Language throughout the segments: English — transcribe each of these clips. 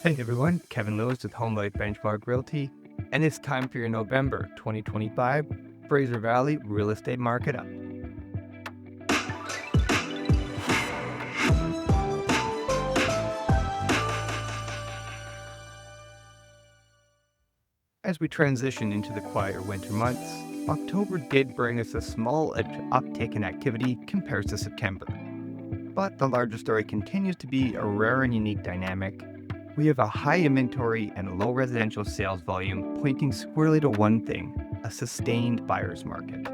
Hey everyone, Kevin Lewis with Home Life Benchmark Realty, and it's time for your November 2025 Fraser Valley Real Estate Market Up. As we transition into the quieter winter months, October did bring us a small uptick in activity compared to September. But the larger story continues to be a rare and unique dynamic. We have a high inventory and low residential sales volume pointing squarely to one thing: a sustained buyer's market.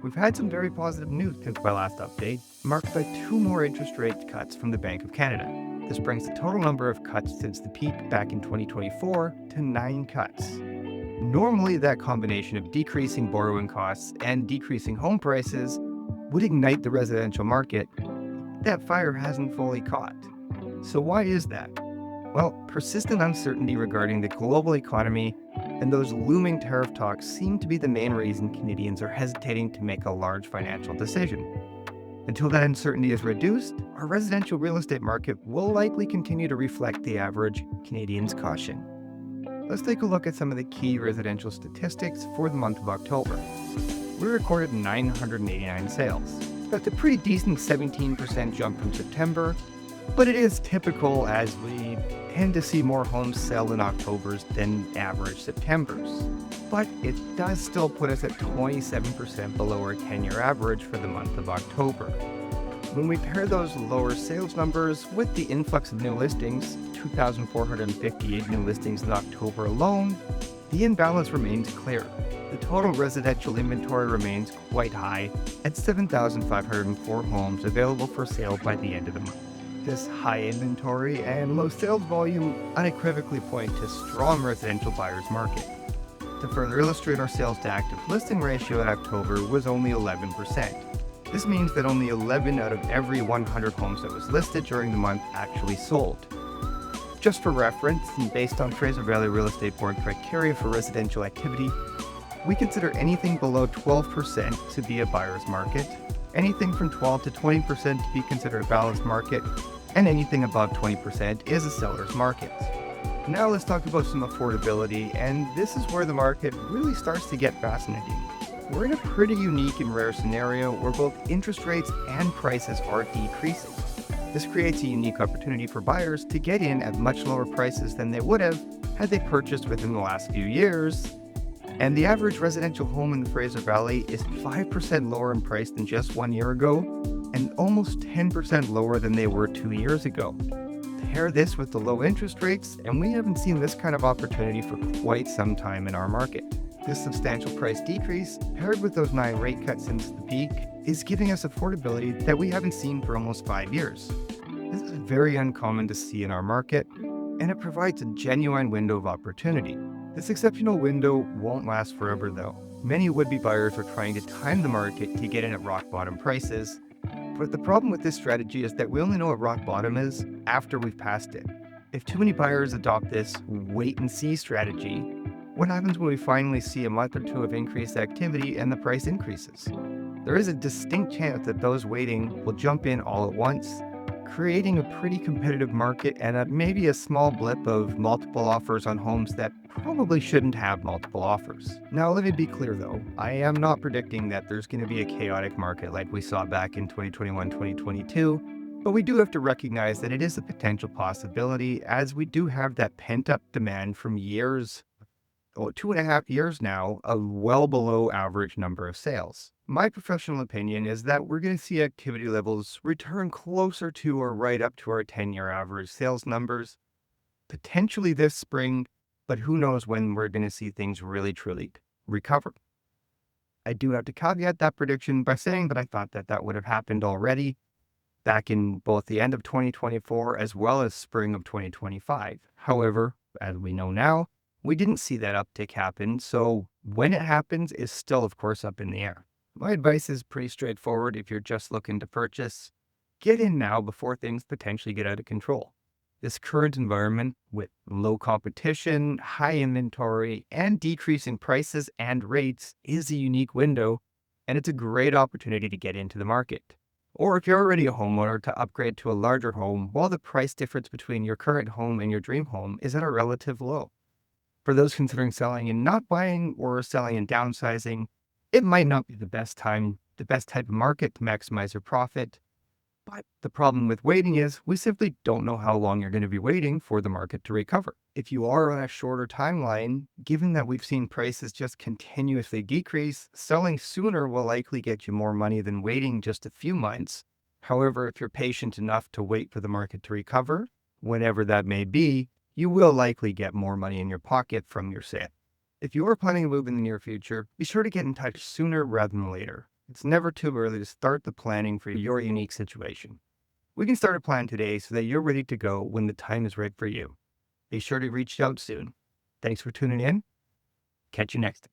We've had some very positive news since my last update, marked by two more interest rate cuts from the Bank of Canada. This brings the total number of cuts since the peak back in 2024 to 9 cuts. Normally, that combination of decreasing borrowing costs and decreasing home prices would ignite the residential market. That fire hasn't fully caught. So why is that? Well, persistent uncertainty regarding the global economy and those looming tariff talks seem to be the main reason Canadians are hesitating to make a large financial decision. Until that uncertainty is reduced, our residential real estate market will likely continue to reflect the average Canadian's caution. Let's take a look at some of the key residential statistics for the month of October. We recorded 989 sales. That's a pretty decent 17% jump from September, but it is typical as we tend to see more homes sell in Octobers than average Septembers. But it does still put us at 27% below our 10-year average for the month of October. When we pair those lower sales numbers with the influx of new listings, 2,458 new listings in October alone, the imbalance remains clear. The total residential inventory remains quite high at 7,504 homes available for sale by the end of the month. This high inventory and low sales volume unequivocally point to strong residential buyers market. To further illustrate, our sales to active listing ratio in October was only 11%. This means that only 11 out of every 100 homes that was listed during the month actually sold. Just for reference, and based on Fraser Valley Real Estate Board criteria for residential activity, we consider anything below 12% to be a buyer's market, anything from 12 to 20% to be considered a balanced market, and anything above 20% is a seller's market. Now let's talk about some affordability, and this is where the market really starts to get fascinating. We're in a pretty unique and rare scenario where both interest rates and prices are decreasing. This creates a unique opportunity for buyers to get in at much lower prices than they would have had they purchased within the last few years. And the average residential home in the Fraser Valley is 5% lower in price than just 1 year ago, and almost 10% lower than they were 2 years ago. Pair this with the low interest rates, and we haven't seen this kind of opportunity for quite some time in our market. This substantial price decrease, paired with those 9 rate cuts since the peak, is giving us affordability that we haven't seen for almost 5 years. This is very uncommon to see in our market, and it provides a genuine window of opportunity. This exceptional window won't last forever though. Many would-be buyers are trying to time the market to get in at rock bottom prices, but the problem with this strategy is that we only know what rock bottom is after we've passed it. If too many buyers adopt this wait-and-see strategy, what happens when we finally see a month or two of increased activity and the price increases? There is a distinct chance that those waiting will jump in all at once, creating a pretty competitive market and maybe a small blip of multiple offers on homes that probably shouldn't have multiple offers. Now, let me be clear though, I am not predicting that there's going to be a chaotic market like we saw back in 2021-2022, but we do have to recognize that it is a potential possibility as we do have that pent-up demand from years, 2.5 years now, of well below average number of sales. My professional opinion is that we're going to see activity levels return closer to or right up to our 10-year average sales numbers, potentially this spring, but who knows when we're going to see things really truly recover. I do have to caveat that prediction by saying that I thought that that would have happened already back in both the end of 2024 as well as spring of 2025. However, as we know now, we didn't see that uptick happen, so when it happens is still, of course, up in the air. My advice is pretty straightforward if you're just looking to purchase. Get in now before things potentially get out of control. This current environment with low competition, high inventory, and decreasing prices and rates is a unique window, and it's a great opportunity to get into the market. or if you're already a homeowner, to upgrade to a larger home while the price difference between your current home and your dream home is at a relative low. For those considering selling and not buying or selling and downsizing, it might not be the best type of market to maximize your profit. But the problem with waiting is we simply don't know how long you're going to be waiting for the market to recover. If you are on a shorter timeline, given that we've seen prices just continuously decrease, selling sooner will likely get you more money than waiting just a few months. However, if you're patient enough to wait for the market to recover, whenever that may be, you will likely get more money in your pocket from your sale. If you are planning to move in the near future, be sure to get in touch sooner rather than later. It's never too early to start the planning for your unique situation. We can start a plan today so that you're ready to go when the time is right for you. Be sure to reach out soon. Thanks for tuning in. Catch you next time.